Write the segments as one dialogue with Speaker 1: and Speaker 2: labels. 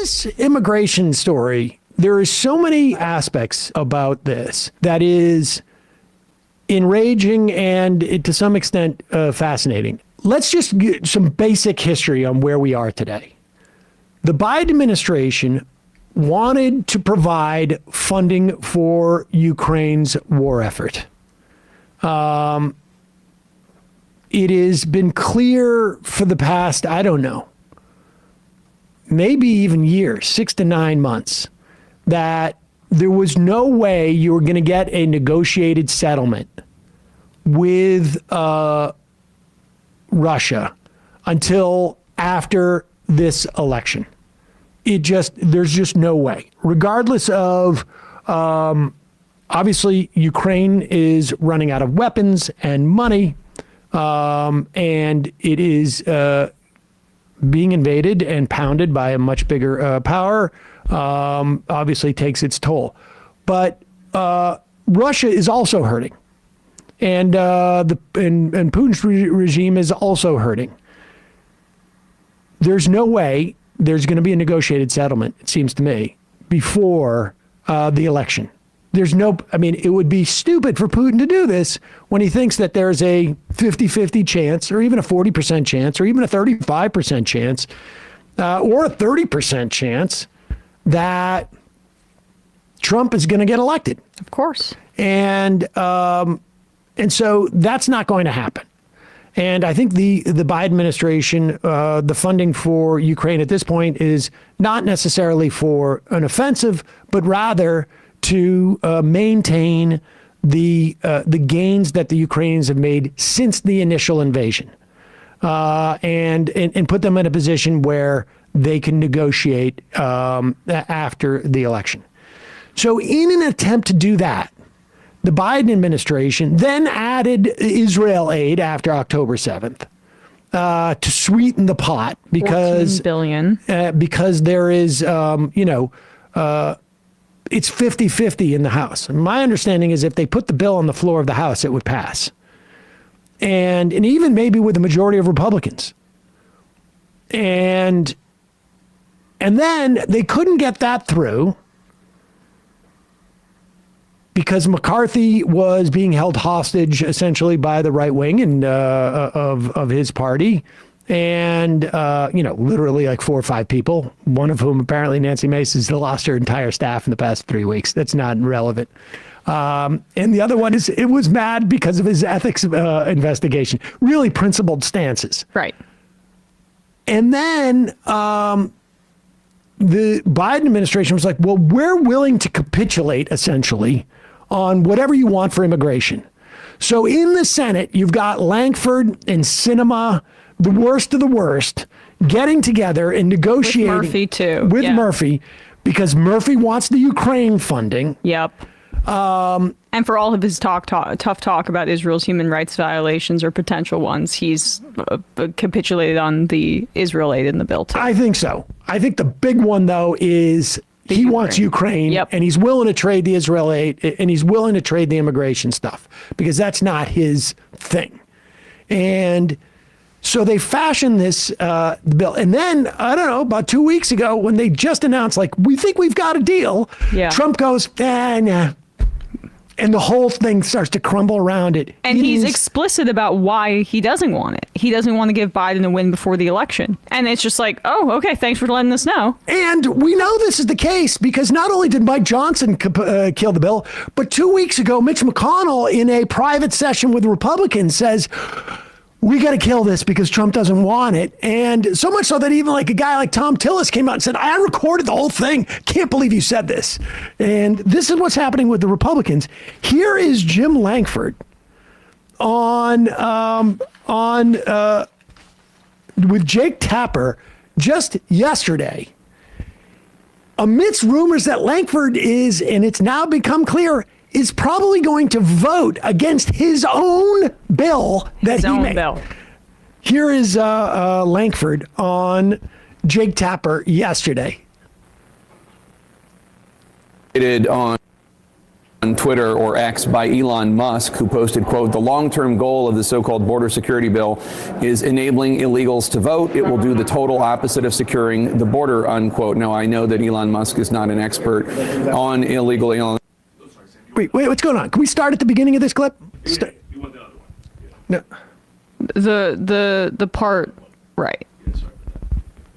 Speaker 1: this immigration story, there is so many aspects about this that is enraging and to some extent fascinating. Let's just get some basic history on where we are today. The Biden administration wanted to provide funding for Ukraine's war effort. It has been clear for the past, I don't know, maybe even years, 6 to 9 months, that there was no way you were going to get a negotiated settlement with Russia until after this election. There's just no way. Regardless of, obviously, Ukraine is running out of weapons and money, and it is being invaded and pounded by a much bigger power. Obviously takes its toll. But Russia is also hurting. And Putin's regime is also hurting. There's no way there's going to be a negotiated settlement, it seems to me, before the election. It would be stupid for Putin to do this when he thinks that there's a 50-50 chance, or even a 40% chance, or even a 35% chance, or a 30% chance that Trump is going to get elected.
Speaker 2: Of course.
Speaker 1: And so that's not going to happen. And I think the Biden administration, the funding for Ukraine at this point is not necessarily for an offensive, but rather to maintain the gains that the Ukrainians have made since the initial invasion, and put them in a position where they can negotiate after the election. So in an attempt to do that, the Biden administration then added Israel aid after October 7th to sweeten the pot because
Speaker 2: $14 billion.
Speaker 1: Because there is, it's 50-50 in the House. And my understanding is if they put the bill on the floor of the House, it would pass. And even maybe with a majority of Republicans. And then they couldn't get that through because McCarthy was being held hostage essentially by the right wing and of his party. And, literally like 4 or 5 people, one of whom apparently Nancy Mace has lost her entire staff in the past 3 weeks. That's not relevant. And the other one is it was mad because of his ethics investigation, really principled stances.
Speaker 2: Right.
Speaker 1: And then the Biden administration was like, well, we're willing to capitulate essentially on whatever you want for immigration. So in the Senate, you've got Lankford and Sinema, the worst of the worst, getting tougher and negotiating.
Speaker 2: With Murphy, too.
Speaker 1: With Murphy, because Murphy wants the Ukraine funding.
Speaker 2: Yep. And for all of his tough talk about Israel's human rights violations or potential ones, he's capitulated on the Israel aid in the bill, too.
Speaker 1: I think so. I think the big one, though, is he wants Ukraine, and he's willing to trade the Israel aid, and he's willing to trade the immigration stuff, because that's not his thing. And so they fashioned this bill. And then, I don't know, about 2 weeks ago, when they just announced, like, we think we've got a deal, Trump goes, nah. And the whole thing starts to crumble around it.
Speaker 2: And he's explicit about why he doesn't want it. He doesn't want to give Biden a win before the election. And it's just like, oh, okay, thanks for letting us know.
Speaker 1: And we know this is the case because not only did Mike Johnson kill the bill, but 2 weeks ago, Mitch McConnell, in a private session with Republicans, says, we got to kill this because Trump doesn't want it. And so much so that even like a guy like Tom Tillis came out and said, I recorded the whole thing. Can't believe you said this. And this is what's happening with the Republicans. Here is Jim Lankford with Jake Tapper just yesterday, amidst rumors that Lankford is, and it's now become clear, is probably going to vote against his own bill that he made. Here is Lankford on Jake Tapper yesterday.
Speaker 3: On on Twitter or X by Elon Musk, who posted, quote, "The long-term goal of the so-called border security bill is enabling illegals to vote. It will do the total opposite of securing the border," unquote. Now, I know that Elon Musk is not an expert on illegal aliens.
Speaker 1: Wait, what's going on? Can we start at the beginning of this clip?
Speaker 4: You want the other one?
Speaker 1: No.
Speaker 2: The part, right.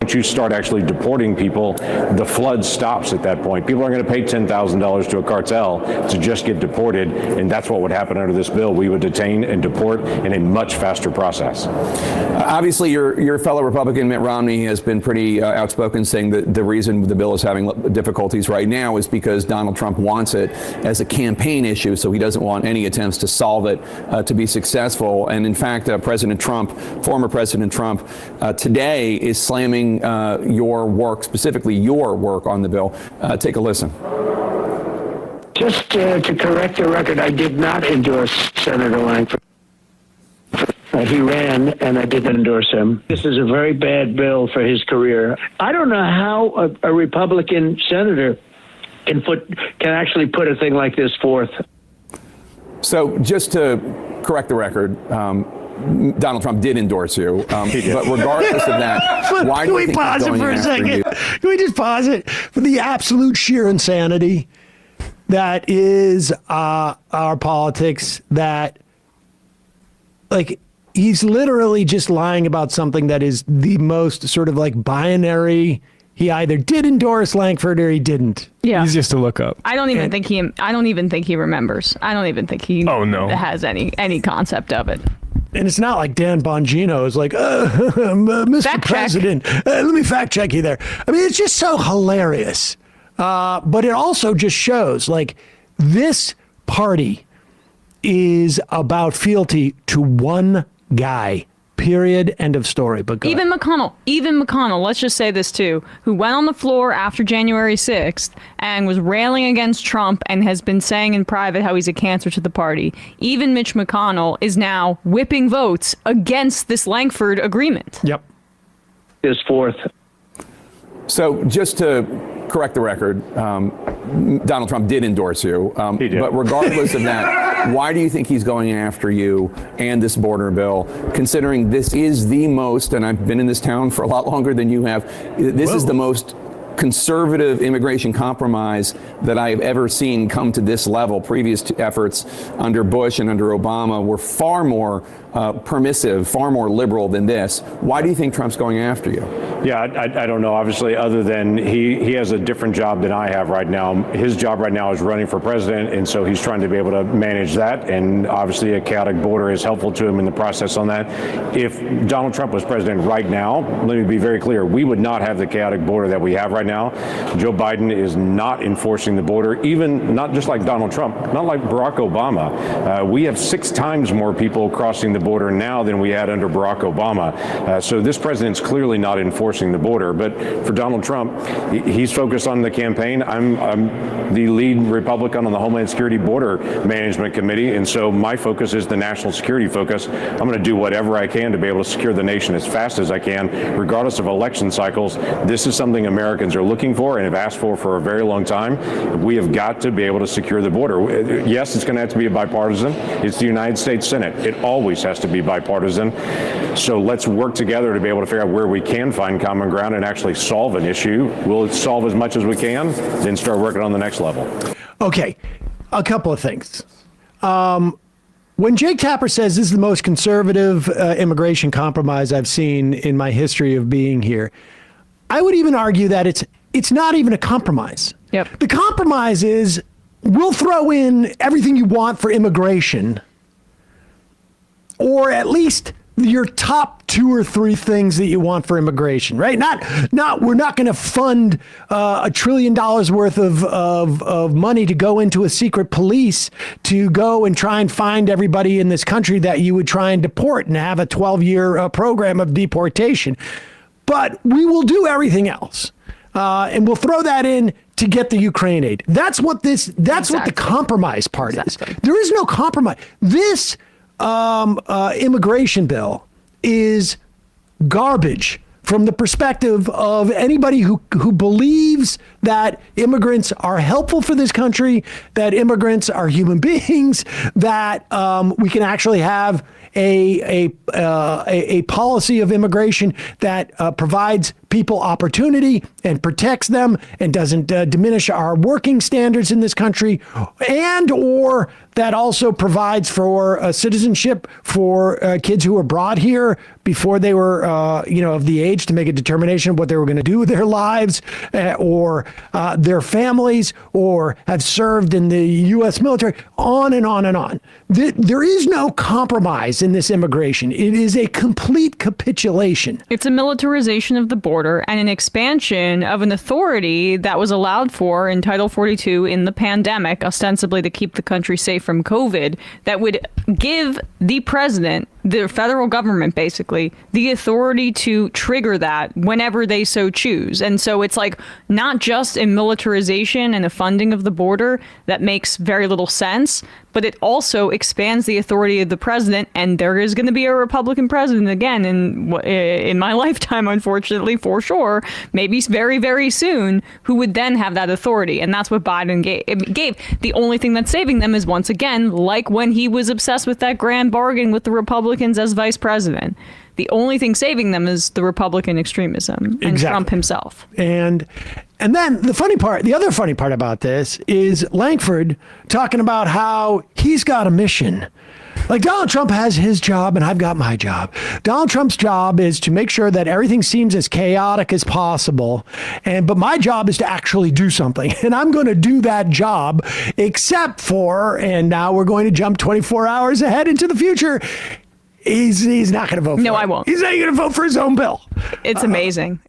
Speaker 5: Once you start actually deporting people, the flood stops at that point. People are going to pay $10,000 to a cartel to just get deported, and that's what would happen under this bill. We would detain and deport in a much faster process.
Speaker 3: Obviously, your fellow Republican Mitt Romney has been pretty outspoken, saying that the reason the bill is having difficulties right now is because Donald Trump wants it as a campaign issue, so he doesn't want any attempts to solve it to be successful. And in fact, President Trump, former President Trump, today is slamming your work, specifically your work on the bill. Take a listen.
Speaker 6: Just to correct the record, I did not endorse Senator Lankford. He ran, and I didn't endorse him. This is a very bad bill for his career. I don't know how a Republican senator can actually put a thing like this forth.
Speaker 3: So just to correct the record, Donald Trump did endorse you, but regardless of that, why do you think he's going after you?
Speaker 1: Can we just pause it for the absolute sheer insanity that is our politics? That, like, he's literally just lying about something that is the most sort of like binary. He either did endorse Lankford or he didn't.
Speaker 2: Yeah.
Speaker 7: Easiest to look up.
Speaker 2: I don't even think he remembers. I don't even think he has any concept of it.
Speaker 1: And it's not like Dan Bongino is like, Mr.
Speaker 2: Fact
Speaker 1: President, let me fact check you there. I mean, it's just so hilarious. But it also just shows, like, this party is about fealty to one guy. Period. End of story. But
Speaker 2: Even McConnell, let's just say this too, who went on the floor after January 6th and was railing against Trump and has been saying in private how he's a cancer to the party. Even Mitch McConnell is now whipping votes against this Lankford agreement.
Speaker 1: Yep.
Speaker 6: This forth.
Speaker 3: So just to correct the record, Donald Trump did endorse you.
Speaker 5: He did.
Speaker 3: But regardless of that, why do you think he's going after you and this border bill, considering this is the most, and I've been in this town for a lot longer than you have, this is the most conservative immigration compromise that I have ever seen come to this level. Previous efforts under Bush and under Obama were far more permissive, far more liberal than this. Why do you think Trump's going after you?
Speaker 5: Yeah, I don't know, obviously, other than he has a different job than I have right now. His job right now is running for president, and so he's trying to be able to manage that, and obviously a chaotic border is helpful to him in the process on that. If Donald Trump was president right now, let me be very clear, we would not have the chaotic border that we have right now. Joe Biden is not enforcing the border, even not just like Donald Trump, not like Barack Obama. We have 6 times more people crossing the border now than we had under Barack Obama. So this president's clearly not enforcing the border. But for Donald Trump, he's focused on the campaign. I'm the lead Republican on the Homeland Security Border Management Committee, and so my focus is the national security focus. I'm going to do whatever I can to be able to secure the nation as fast as I can, regardless of election cycles. This is something Americans are looking for and have asked for a very long time. We have got to be able to secure the border. Yes, it's going to have to be bipartisan. It's the United States Senate. It always has to be bipartisan. So let's work together to be able to figure out where we can find common ground and actually solve an issue. We'll solve as much as we can, then start working on the next level.
Speaker 1: Okay, a couple of things. When Jake Tapper says this is the most conservative immigration compromise I've seen in my history of being here, I would even argue that it's not even a compromise.
Speaker 2: Yep.
Speaker 1: The compromise is we'll throw in everything you want for immigration, or at least your top 2 or 3 things that you want for immigration, right? Not we're not going to fund $1 trillion worth of money to go into a secret police to go and try and find everybody in this country that you would try and deport and have a 12-year program of deportation. But we will do everything else. And we'll throw that in to get the Ukraine aid. That's what what the compromise part is. There is no compromise. This immigration bill is garbage from the perspective of anybody who believes that immigrants are helpful for this country, that immigrants are human beings, that we can actually have a policy of immigration that provides people opportunity and protects them and doesn't diminish our working standards in this country, and or that also provides for citizenship for kids who were brought here before they were of the age to make a determination of what they were going to do with their lives, or their families, or have served in the U.S. military, on and on and on. There is no compromise in this immigration. It is a complete capitulation.
Speaker 2: It's a militarization of the border and an expansion of an authority that was allowed for in Title 42 in the pandemic, ostensibly to keep the country safe from COVID, that would give the president, the federal government, basically, the authority to trigger that whenever they so choose. And so it's like not just a militarization and a funding of the border that makes very little sense, but it also expands the authority of the president. And there is going to be a Republican president again in my lifetime, unfortunately, for sure, maybe very, very soon, who would then have that authority. And that's what Biden gave. The only thing that's saving them is, once again, like when he was obsessed with that grand bargain with the Republicans as vice president. The only thing saving them is the Republican extremism and Trump himself.
Speaker 1: And then the other funny part about this is Lankford talking about how he's got a mission. Like, Donald Trump has his job and I've got my job. Donald Trump's job is to make sure that everything seems as chaotic as possible. But my job is to actually do something. And I'm going to do that job, except for, and now we're going to jump 24 hours ahead into the future, he's not going to vote for it.
Speaker 2: No, I won't.
Speaker 1: He's not going to vote for his own bill.
Speaker 2: It's amazing.